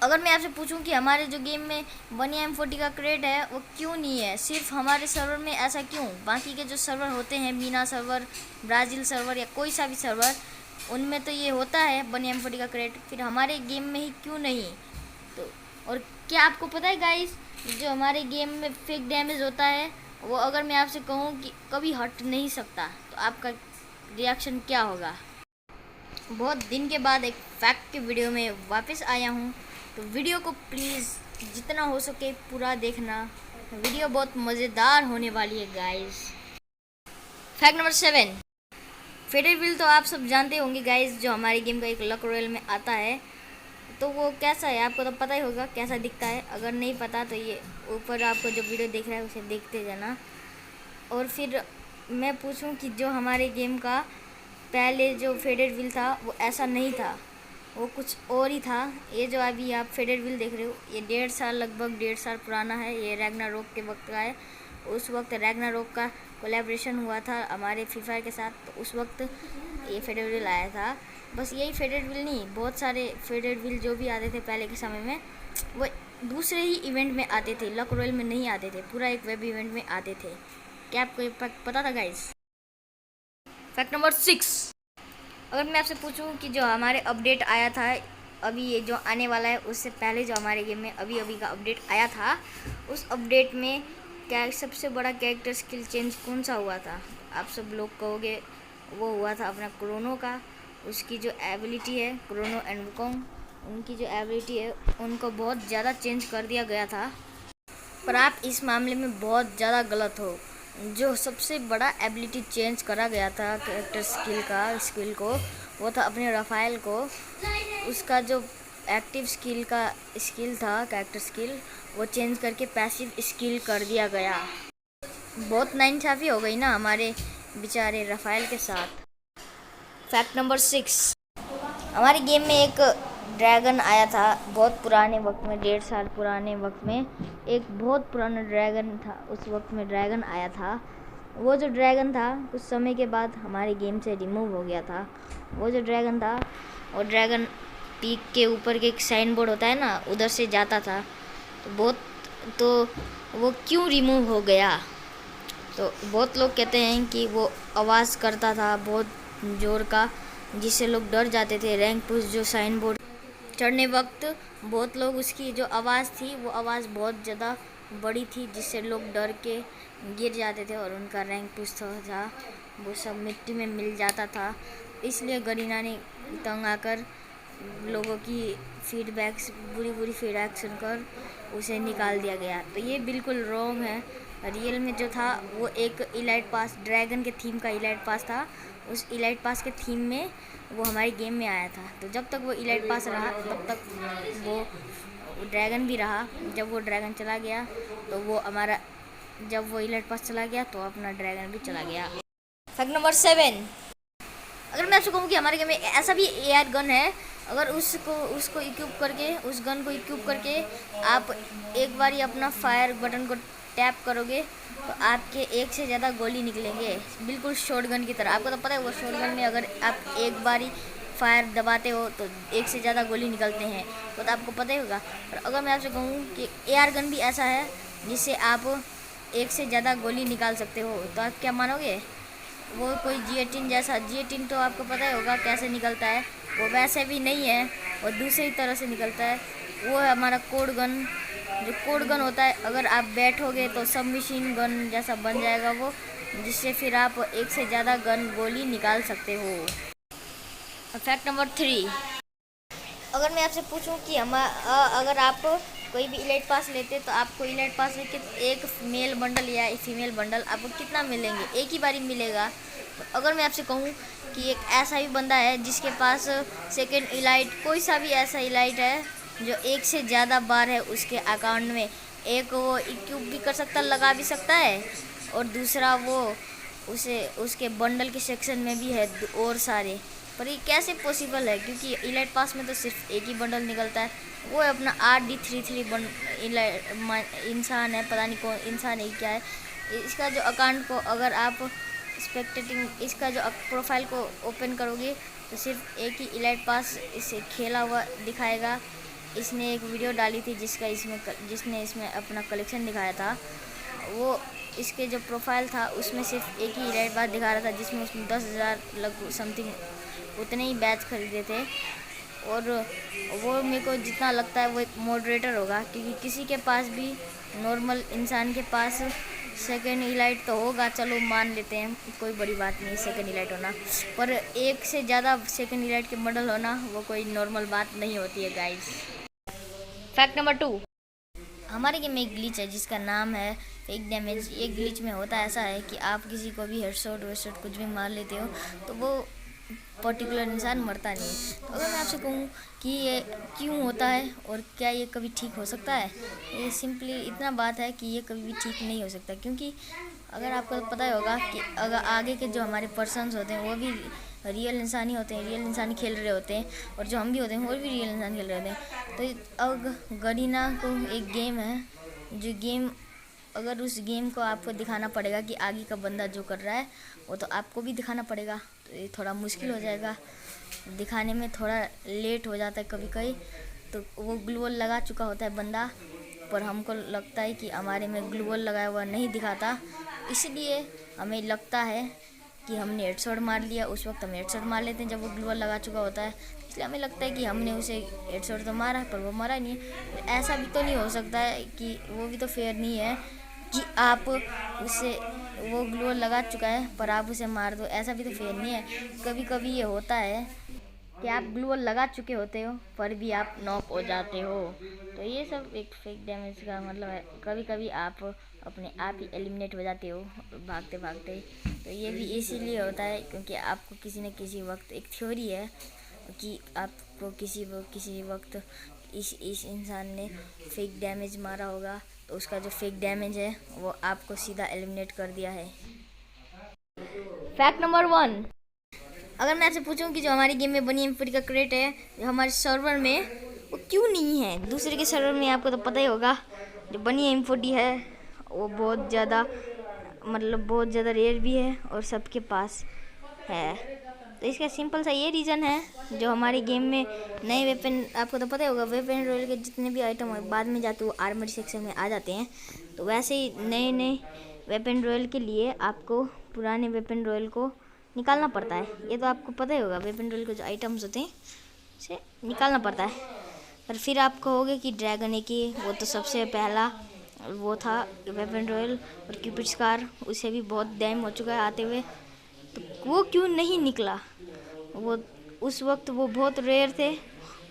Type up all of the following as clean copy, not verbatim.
अगर मैं आपसे पूछूं कि हमारे जो गेम में बनिया M40 का क्रेट है वो क्यों नहीं है, सिर्फ हमारे सर्वर में ऐसा क्यों? बाकी के जो सर्वर होते हैं, मीना सर्वर, ब्राज़ील सर्वर या कोई सा भी सर्वर, उनमें तो ये होता है बनिया M40 का क्रेट, फिर हमारे गेम में ही क्यों नहीं? तो और क्या आपको पता है गाइस, जो हमारे गेम में फेक डैमेज होता है वो अगर मैं आपसे कहूँ कि कभी हट नहीं सकता, तो आपका रिएक्शन क्या होगा? बहुत दिन के बाद एक फैक्ट के वीडियो में वापस आया हूँ, तो वीडियो को प्लीज़ जितना हो सके पूरा देखना। वीडियो बहुत मज़ेदार होने वाली है guys. Fact number 7, faded wheel तो आप सब जानते होंगे गाइस, जो हमारे गेम का एक लक रॉयल में आता है। तो वो कैसा है आपको तो पता ही होगा कैसा दिखता है। अगर नहीं पता तो ये ऊपर आपको जो वीडियो देख रहा है उसे देखते जाना। और फिर मैं पूछूं कि जो हमारे गेम का पहले जो फेडेड व्हील था वो ऐसा नहीं था, वो कुछ और ही था। ये जो अभी आप फेडेड व्हील देख रहे हो, ये 1.5 साल, लगभग 1.5 साल पुराना है। ये रैग्नारोक के वक्त का है। उस वक्त रैग्नारोक का कोलैबोरेशन हुआ था हमारे फ्री फायर के साथ, तो उस वक्त ये फेडेड व्हील आया था। बस यही फेडेड व्हील नहीं, बहुत सारे फेडेड व्हील जो भी आते थे पहले के समय में, वो दूसरे ही इवेंट में आते थे, लक रॉयल में नहीं आते थे, पूरा एक वेब इवेंट में आते थे। क्या आपको ये पता था गाइस? फैक्ट नंबर 6, अगर मैं आपसे पूछूं कि जो हमारे अपडेट आया था अभी, ये जो आने वाला है, उससे पहले जो हमारे गेम में अभी अभी का अपडेट आया था, उस अपडेट में क्या सबसे बड़ा कैरेक्टर स्किल चेंज कौन सा हुआ था? आप सब लोग कहोगे वो हुआ था अपना क्रोनो का। उसकी जो एबिलिटी है, क्रोनो एंड वुकोंग, उनकी जो एबिलिटी है उनको बहुत ज़्यादा चेंज कर दिया गया था। पर आप इस मामले में बहुत ज़्यादा गलत हो। जो सबसे बड़ा एबिलिटी चेंज करा गया था कैरेक्टर स्किल को, वो था अपने रफाइल को। उसका जो एक्टिव स्किल था, कैरेक्टर स्किल, वो चेंज करके पैसिव स्किल कर दिया गया। बहुत नाइंसाफ़ी हो गई ना हमारे बेचारे रफाइल के साथ। फैक्ट नंबर 6, हमारे गेम में एक ड्रैगन आया था बहुत पुराने वक्त में, 1.5 साल पुराने वक्त में एक बहुत पुराना ड्रैगन था। उस वक्त में ड्रैगन आया था। वो जो ड्रैगन था कुछ समय के बाद हमारे गेम से रिमूव हो गया था। वो जो ड्रैगन था, वो ड्रैगन पीक के ऊपर के एक साइन बोर्ड होता है ना, उधर से जाता था। तो वो क्यों रिमूव हो गया? तो बहुत लोग कहते हैं कि वो आवाज़ करता था बहुत ज़ोर का, जिससे लोग डर जाते थे। रैंक पुश जो साइन बोर्ड चढ़ने वक्त बहुत लोग, उसकी जो आवाज़ थी वो आवाज़ बहुत ज़्यादा बड़ी थी, जिससे लोग डर के गिर जाते थे और उनका रैंक पुश था वो सब मिट्टी में मिल जाता था। इसलिए गरीना ने तंग आकर लोगों की बुरी फीडबैक सुनकर उसे निकाल दिया गया। तो ये बिल्कुल रॉन्ग है। रियल में जो था वो एक इलाइट पास, ड्रैगन के थीम का इलाइट पास था। उस इलाइट पास के थीम में वो हमारे गेम में आया था। तो जब तक वो इलाइट पास रहा तब तक वो ड्रैगन भी रहा। जब वो ड्रैगन चला गया तो वो हमारा, जब वो इलाइट पास चला गया तो अपना ड्रैगन भी चला गया। फैक्ट नंबर 7, अगर मैं आपसे कहूँ कि हमारे गेम में ऐसा भी एआर गन है, अगर उसको इक्विप करके, उस गन को इक्विप करके आप एक बार ही अपना फायर बटन को टैप करोगे तो आपके एक से ज़्यादा गोली निकलेंगे, बिल्कुल शॉटगन की तरह। आपको तो पता है वो शॉटगन में अगर आप एक बार ही फायर दबाते हो तो एक से ज़्यादा गोली निकलते हैं, वो तो आपको पता ही होगा। पर अगर मैं आपसे कहूँ कि एआर गन भी ऐसा है जिससे आप एक से ज़्यादा गोली निकाल सकते हो, तो आप क्या मानोगे? वो कोई G18 जैसा, G18 तो आपको पता ही होगा कैसे निकलता है। वो वैसे भी नहीं है, वो दूसरी तरह से निकलता है। वो है हमारा कोड गन। जो कोड गन होता है, अगर आप बैठोगे तो सब मशीन गन जैसा बन जाएगा वो, जिससे फिर आप एक से ज़्यादा गोली निकाल सकते हो। फैक्ट नंबर 3, अगर मैं आपसे पूछूं कि अगर आप कोई भी इलाइट पास लेते तो आपको इलाइट पास में एक मेल बंडल या एक फीमेल बंडल आपको कितना मिलेंगे? एक ही बारी मिलेगा। तो अगर मैं आपसे कहूँ कि एक ऐसा भी बंदा है जिसके पास सेकंड इलाइट, कोई सा भी ऐसा इलाइट है जो एक से ज़्यादा बार है उसके अकाउंट में, एक वो इक्विप भी कर सकता, लगा भी सकता है, और दूसरा वो उसके बंडल के सेक्शन में भी है और सारे। पर ये कैसे पॉसिबल है? क्योंकि इलाइट पास में तो सिर्फ एक ही बंडल निकलता है, वो है अपना RD33 इंसान है, पता नहीं कौन इंसान है क्या है। इसका जो अकाउंट को अगर आप इसका जो प्रोफाइल को ओपन करोगे तो सिर्फ एक ही इलाइट पास इसे खेला हुआ दिखाएगा। इसने एक वीडियो डाली थी जिसने इसमें अपना कलेक्शन दिखाया था। वो इसके जो प्रोफाइल था उसमें सिर्फ एक ही रेड बार दिखा रहा था, जिसमें उसने 10,000 लगभग समथिंग उतने ही बैच खरीदे थे। और वो मेरे को जितना लगता है वो एक मॉडरेटर होगा, क्योंकि किसी के पास भी, नॉर्मल इंसान के पास सेकेंड इलाइट तो होगा, चलो मान लेते हैं, कोई बड़ी बात नहीं सेकेंड इलाइट होना, पर एक से ज़्यादा सेकेंड इलाइट के मॉडल होना वो कोई नॉर्मल बात नहीं होती है गाइस। फैक्ट नंबर 2, हमारे गेम में एक ग्लिच है जिसका नाम है फेक डैमेज। ये ग्लिच में होता ऐसा है कि आप किसी को भी हेडशॉट वेडशॉट कुछ भी मार लेते हो तो वो पर्टिकुलर इंसान मरता नहीं है। तो अगर मैं आपसे कहूँ कि ये क्यों होता है और क्या ये कभी ठीक हो सकता है, ये सिंपली इतना बात है कि ये कभी भी ठीक नहीं हो सकता। क्योंकि अगर आपको पता ही होगा कि अगर आगे के जो हमारे पर्सन्स होते हैं वो भी रियल इंसान ही होते हैं, रियल इंसान खेल रहे होते हैं, और जो हम भी होते हैं वो भी रियल इंसान खेल रहे होते हैं। तो अब गरीना को एक गेम है, जो गेम अगर उस गेम को आपको दिखाना पड़ेगा कि आगे का बंदा जो कर रहा है वो तो आपको भी दिखाना पड़ेगा, तो ये थोड़ा मुश्किल हो जाएगा, दिखाने में थोड़ा लेट हो जाता है कभी कभी। तो वो ग्लूवॉल लगा चुका होता है बंदा, पर हमको लगता है कि हमारे में ग्लूवॉल लगाया हुआ नहीं दिखाता, इसलिए हमें लगता है कि हमने हेडशॉट मार लिया। उस वक्त हम हेडशॉट मार लेते हैं जब वो ग्लूवॉल लगा चुका होता है, इसलिए हमें लगता है कि हमने उसे हेडशॉट तो मारा है पर वो मरा नहीं है। ऐसा भी तो नहीं हो सकता है कि वो भी तो फेयर नहीं है कि आप उसे, वो ग्लूवॉल लगा चुका है पर आप उसे मार दो, ऐसा भी तो फेयर नहीं है। कभी कभी ये होता है कि आप ग्लूवॉल लगा चुके होते हो पर भी आप नॉक हो जाते हो, तो ये सब एक फेक डैमेज का मतलब है। कभी कभी आप अपने आप ही एलिमिनेट हो जाते हो भागते भागते, तो ये भी इसीलिए होता है क्योंकि आपको किसी न किसी वक्त, एक थ्योरी है कि आपको किसी वक्त इस इंसान ने फेक डैमेज मारा होगा, तो उसका जो फेक डैमेज है वो आपको सीधा एलिमिनेट कर दिया है। फैक्ट नंबर 1, अगर मैं आपसे पूछूं कि जो हमारी गेम में बनी एम40 का क्रेट है जो हमारे सर्वर में, वो क्यों नहीं है दूसरे के सर्वर में, आपको तो पता ही होगा। जो बनी एम40 है वो बहुत ज़्यादा, मतलब बहुत ज़्यादा रेयर भी है और सबके पास है। तो इसका सिंपल सा ये रीज़न है, जो हमारी गेम में नए वेपन, आपको तो पता ही होगा, वेपन रॉयल के जितने भी आइटम बाद में जाते वो आर्मर सेक्शन में आ जाते हैं। तो वैसे ही नए नए वेपन रॉयल के लिए आपको पुराने वेपन रॉयल को निकालना पड़ता है। ये तो आपको पता ही होगा, वेपन रॉयल के जो आइटम्स होते हैं उसे निकालना पड़ता है। पर फिर आप कहोगे कि ड्रैगन ए की वो तो सबसे पहला वो था वेपन रॉयल, और क्यूपिड स्कार उसे भी बहुत टाइम हो चुका है आते हुए, तो वो क्यों नहीं निकला। वो उस वक्त वो बहुत रेयर थे,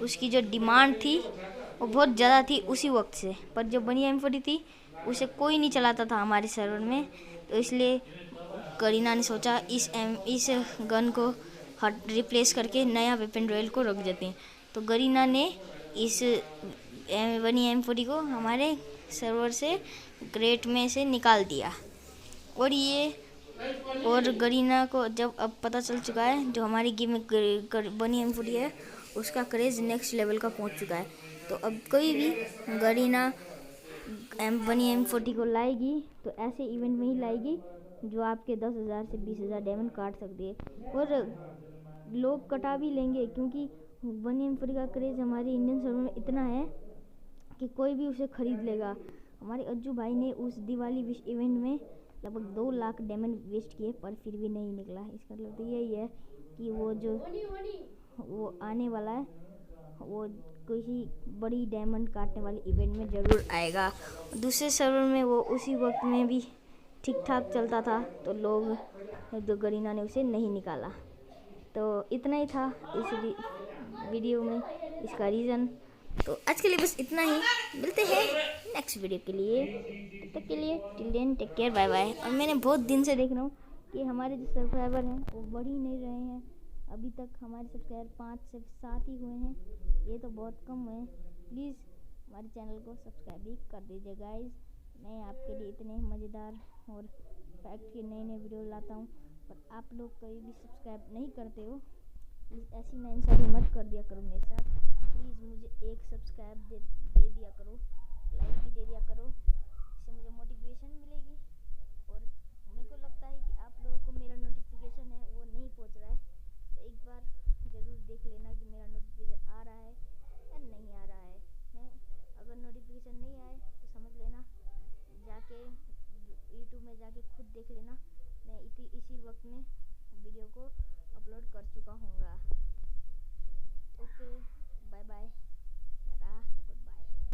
उसकी जो डिमांड थी वो बहुत ज़्यादा थी उसी वक्त से, पर जो बनी एम40 थी उसे कोई नहीं चलाता था हमारे सर्वर में, तो इसलिए करीना ने सोचा इस गन को रिप्लेस करके नया वेपन रॉयल को रख देते हैं। तो गरीना ने इस बनी एम40 को हमारे सर्वर से क्रेट में से निकाल दिया, और गरीना को जब अब पता चल चुका है जो हमारी गेम में बनी एम40 है उसका क्रेज़ नेक्स्ट लेवल का पहुंच चुका है। तो अब कोई भी गरीना बनी एम40 को लाएगी तो ऐसे इवेंट में ही लाएगी जो आपके 10,000 से 20,000 डायमंड काट सकती है, और लोग कटा भी लेंगे, क्योंकि बनी एम40 का क्रेज़ हमारे इंडियन सर्वर में इतना है कि कोई भी उसे खरीद लेगा। हमारे अज्जू भाई ने उस दिवाली विश इवेंट में लगभग 2 लाख डायमंड वेस्ट किए पर फिर भी नहीं निकला। इसका मतलब तो यही है कि वो आने वाला है, वो किसी बड़ी डायमंड काटने वाली इवेंट में ज़रूर आएगा। दूसरे सर्वर में वो उसी वक्त में भी ठीक ठाक चलता था, तो लोग गरीना ने उसे नहीं निकाला। तो इतना ही था इस वीडियो में इसका रीज़न। तो आज के लिए बस इतना ही, मिलते हैं नेक्स्ट वीडियो के लिए, तब तक के लिए till then take care, bye bye. और मैंने बहुत दिन से देख रहा हूँ कि हमारे जो सब्सक्राइबर हैं वो बढ़ ही नहीं रहे हैं, अभी तक हमारे सब्सक्राइबर 5 से 7 ही हुए हैं, ये तो बहुत कम हुए हैं। प्लीज़ हमारे चैनल को सब्सक्राइब भी कर दीजिए गाइज। मैं आपके लिए इतने मज़ेदार और फैक्ट के नए नए वीडियो लाता हूँ, पर आप लोग कभी भी सब्सक्राइब नहीं करते हो। प्लीज़ ऐसी नाइंसाफ़ी मत कर दिया करो मेरे साथ, प्लीज़ मुझे एक सब्सक्राइब दे दिया करो, लाइक भी दे दिया करो, इससे मुझे मोटिवेशन मिलेगी। और मेरे को लगता है कि आप लोगों को मेरा नोटिफिकेशन है वो नहीं पहुंच रहा है, तो एक बार ज़रूर देख लेना कि मेरा नोटिफिकेशन आ रहा है या नहीं आ रहा है। में जाके खुद देख लेना। मैं इसी वक्त में वीडियो को अपलोड कर चुका हूँगा।